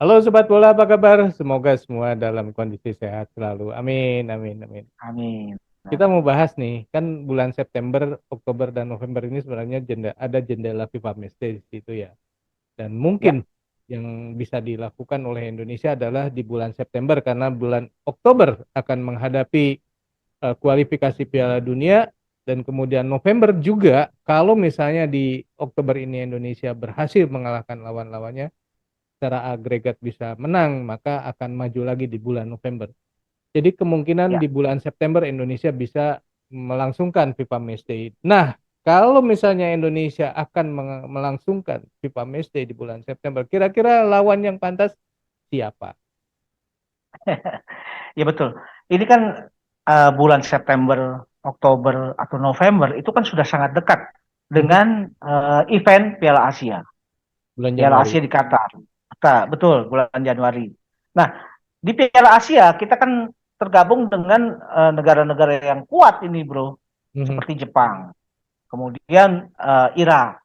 Halo Sobat Bola, apa kabar? Semoga semua dalam kondisi sehat selalu. Amin, amin, amin. Amin. Kita mau Amin. bahas nih, kan bulan September, Oktober, dan November ini sebenarnya ada jendela FIFA Matchday di situ ya. Dan mungkin Ya, yang bisa dilakukan oleh Indonesia adalah di bulan September karena bulan Oktober akan menghadapi kualifikasi Piala Dunia dan kemudian November juga kalau misalnya di Oktober ini Indonesia berhasil mengalahkan lawan-lawannya secara agregat bisa menang, maka akan maju lagi di bulan November. Jadi kemungkinan ya. di bulan September Indonesia bisa melangsungkan FIFA Matchday. Nah, kalau misalnya Indonesia akan melangsungkan FIFA Matchday di bulan September, kira-kira lawan yang pantas siapa? Ya betul. Ini kan bulan September, Oktober atau November itu kan sudah sangat dekat Mhm. dengan event Piala Asia. Bulan Piala Januari. Asia di Qatar. Betul, bulan Januari. Nah, di Piala Asia kita kan tergabung dengan negara-negara yang kuat ini, Bro. Mhm. Seperti Jepang, kemudian Irak,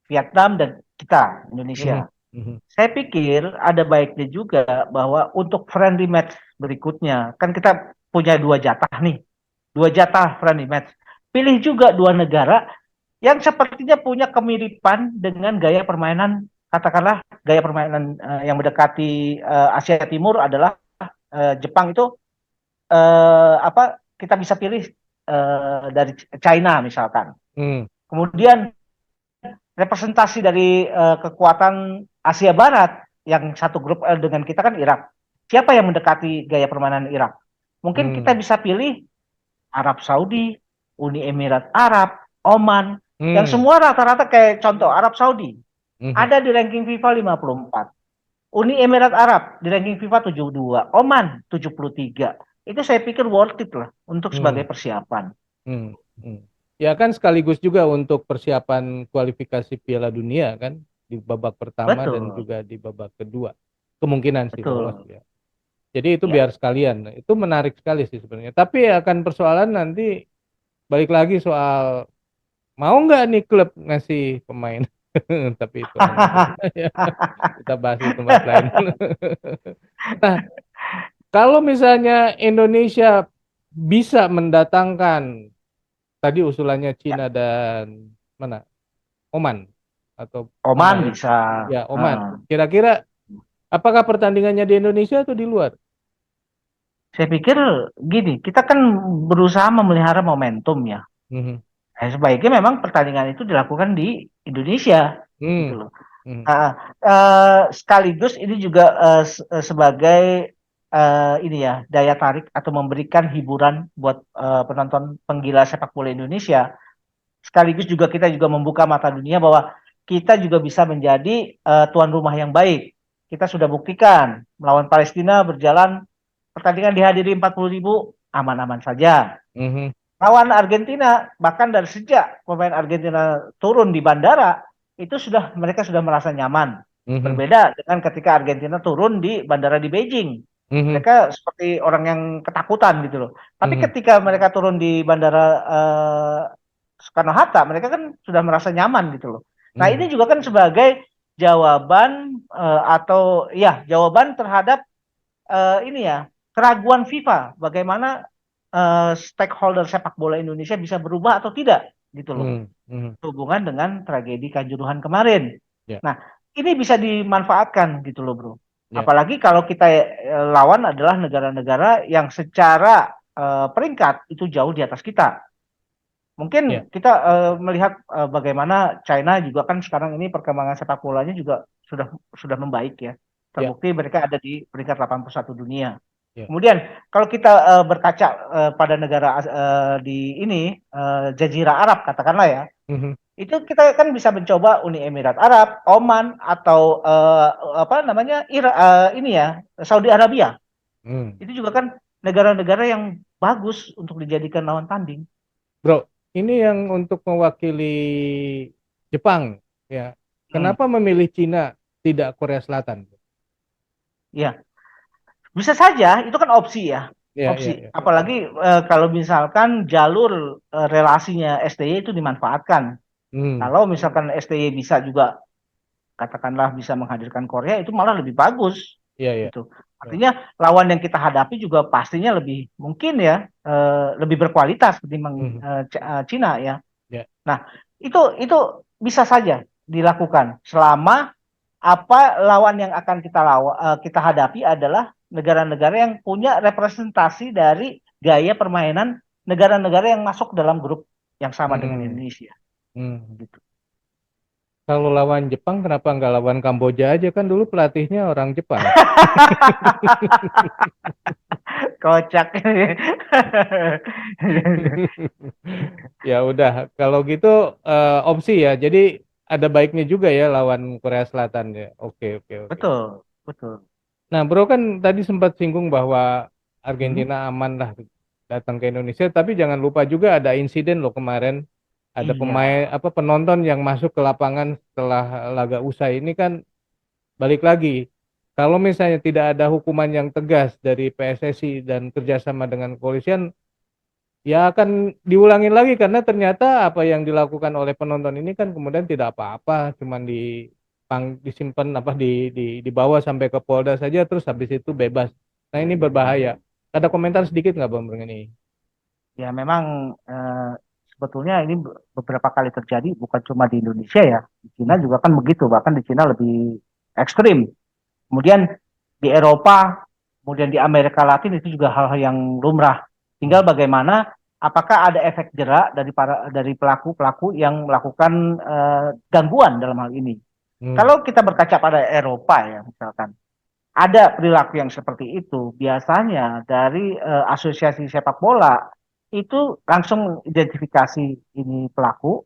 Vietnam dan kita, Mhm. Indonesia. Mhm. Saya pikir ada baiknya juga bahwa untuk friendly match berikutnya, kan kita punya dua jatah nih, dua jatah friendly match. Pilih juga dua negara yang sepertinya punya kemiripan dengan gaya permainan, katakanlah gaya permainan yang mendekati Asia Timur adalah Jepang itu apa kita bisa pilih dari China misalkan. Mhm. Kemudian representasi dari kekuatan Asia Barat yang satu grup dengan kita kan Irak. Siapa yang mendekati gaya permainan Irak? Mungkin kita Mhm. bisa pilih Arab Saudi, Uni Emirat Arab, Oman, yang Mhm. semua rata-rata kayak contoh Arab Saudi Mhm. ada di ranking FIFA 54. Uni Emirat Arab di ranking FIFA 72, Oman 73. Itu saya pikir worth it lah untuk sebagai Mhm. persiapan. Mhm. Mhm. Ya kan sekaligus juga untuk persiapan kualifikasi Piala Dunia kan di babak pertama dan Betul, juga di babak kedua. Kemungkinan sih lolos betul. ya. Jadi itu Ya. biar sekalian. Itu menarik sekali sih sebenarnya. Tapi akan persoalan nanti balik lagi soal mau nggak nih klub ngasih pemain. Tapi itu nanti kita bahas di tempat lain. Nah, kalau misalnya Indonesia bisa mendatangkan tadi usulannya Ya, Cina dan mana? Oman atau mana Oman ya? bisa. Ya, Oman. Heeh. Kira-kira apakah pertandingannya di Indonesia atau di luar? Saya pikir gini, kita kan berusaha memelihara momentum ya. Mhm. Sebaiknya memang pertandingan itu dilakukan di Indonesia, gitu Hmm. loh. Hmm. Nah, sekaligus ini juga sebagai ini ya daya tarik atau memberikan hiburan buat penonton penggila sepak bola Indonesia. Sekaligus juga kita juga membuka mata dunia bahwa kita juga bisa menjadi tuan rumah yang baik. Kita sudah buktikan melawan Palestina berjalan pertandingan dihadiri 40.000 aman-aman saja. Mhm. Lawan Argentina bahkan dari sejak pemain Argentina turun di bandara itu sudah mereka sudah merasa nyaman. Mhm. Berbeda dengan ketika Argentina turun di bandara di Beijing. Mhm. Mereka seperti orang yang ketakutan gitu loh. Tapi Mhm. ketika mereka turun di bandara Soekarno-Hatta, mereka kan sudah merasa nyaman gitu loh. Nah, ini Mhm. juga kan sebagai jawaban atau ya jawaban terhadap ini ya keraguan FIFA bagaimana stakeholder sepak bola Indonesia bisa berubah atau tidak gitu loh Mhm. Mhm. hubungan dengan tragedi Kanjuruhan kemarin. Ya, Nah, ini bisa dimanfaatkan gitu loh, Bro. ya, Apalagi kalau kita lawan adalah negara-negara yang secara peringkat itu jauh di atas kita. ya, Mungkin kita melihat bagaimana China juga kan sekarang ini perkembangan sepak bolanya juga sudah membaik ya. ya, Terbukti mereka ada di peringkat 81 dunia. ya. Kemudian kalau kita berkaca pada negara di ini Jazirah Arab katakanlah ya, Mhm. itu kita kan bisa mencoba Uni Emirat Arab, Oman atau apa namanya ini ya Saudi Arabia. Hmm. Itu juga kan negara-negara yang bagus untuk dijadikan lawan tanding. Bro, ini yang untuk mewakili Jepang, ya. Hmm, Kenapa memilih Cina tidak Korea Selatan? ya. Bisa saja, itu kan opsi ya. Ya, ya, Opsi. ya. Apalagi kalau misalkan jalur relasinya STY itu dimanfaatkan. Hmm. Kalau misalkan STY bisa juga katakanlah bisa menghadirkan Korea, itu malah lebih bagus Iya, iya. gitu. Artinya lawan yang kita hadapi juga pastinya lebih mungkin ya lebih berkualitas ketimbang Mhm. Cina ya. Ya. Nah, itu bisa saja dilakukan selama apa lawan yang akan kita hadapi adalah negara-negara yang punya representasi dari gaya permainan negara-negara yang masuk dalam grup yang sama dengan Mhm. Indonesia Mhm. gitu. Kalau lawan Jepang kenapa nggak lawan Kamboja aja, kan dulu pelatihnya orang Jepang. Kocak. Ya udah, kalau gitu opsi ya. Jadi ada baiknya juga ya lawan Korea Selatan ya. Oke, oke, oke. Betul, betul. Nah, Bro kan tadi sempat singgung bahwa Hmm, Argentina aman lah datang ke Indonesia, tapi jangan lupa juga ada insiden loh kemarin. Ada iya, pemain apa penonton yang masuk ke lapangan setelah laga usai. Ini kan balik lagi. Kalau misalnya tidak ada hukuman yang tegas dari PSSI dan kerjasama dengan kepolisian, ya akan diulangin lagi karena ternyata apa yang dilakukan oleh penonton ini kan kemudian tidak apa-apa, cuman disimpan apa dibawa sampai ke Polda saja terus habis itu bebas. Nah ini berbahaya. Ada komentar sedikit nggak Bang mengenai ini? ya memang sebetulnya ini beberapa kali terjadi bukan cuma di Indonesia ya, di Cina juga kan begitu, bahkan di Cina lebih ekstrim. Kemudian di Eropa, kemudian di Amerika Latin itu juga hal-hal yang lumrah. Hmm. Tinggal bagaimana apakah ada efek jerak dari pelaku-pelaku yang melakukan gangguan dalam hal ini. Hmm. Kalau kita berkaca pada Eropa ya misalkan, ada perilaku yang seperti itu, biasanya dari asosiasi sepak bola itu langsung identifikasi ini pelaku,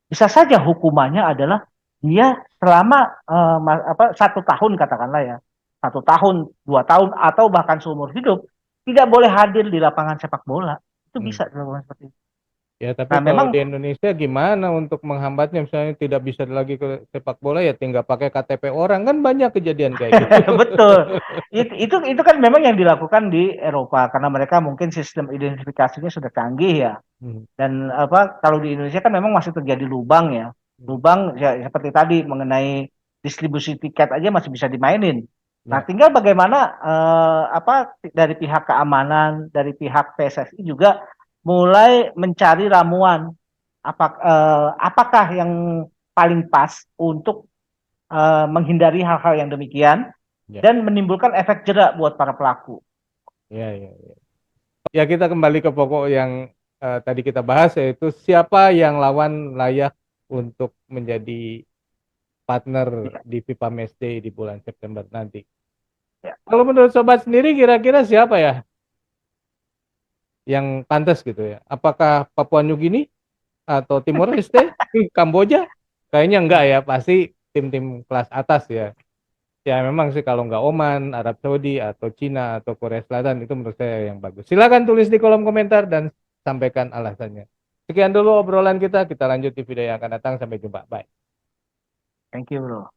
bisa saja hukumannya adalah dia selama 1 tahun katakanlah ya, 1 tahun, 2 tahun, atau bahkan seumur hidup tidak boleh hadir di lapangan sepak bola. Itu Hmm. bisa dilakukan seperti itu. Ya tapi Nah kalau memang di Indonesia gimana untuk menghambatnya, misalnya tidak bisa lagi ke sepak bola ya tinggal pakai KTP orang, kan banyak kejadian kayak gitu. betul. Itu kan memang yang dilakukan di Eropa karena mereka mungkin sistem identifikasinya sudah canggih ya. Hmm. Dan apa kalau di Indonesia kan memang masih terjadi lubang ya. Lubang ya, seperti tadi mengenai distribusi tiket aja masih bisa dimainin. Nah, Ya. tinggal bagaimana dari pihak keamanan, dari pihak PSSI juga mulai mencari ramuan apakah yang paling pas untuk menghindari hal-hal yang demikian Ya. dan menimbulkan efek jerak buat para pelaku. Ya, ya, ya. Ya kita kembali ke pokok yang tadi kita bahas, yaitu siapa yang lawan layak untuk menjadi partner Ya, di FIFA Matchday di bulan September nanti. ya. Kalau menurut sobat sendiri kira-kira siapa ya yang pantas gitu ya? Apakah Papua New Guinea atau Timor Leste, Kamboja? Kayaknya enggak ya, pasti tim-tim kelas atas ya. Ya memang sih kalau nggak Oman, Arab Saudi, atau Cina, atau Korea Selatan itu menurut saya yang bagus. Silakan tulis di kolom komentar dan sampaikan alasannya. Sekian dulu obrolan kita lanjut di video yang akan datang. Sampai jumpa, bye. Thank you, bro.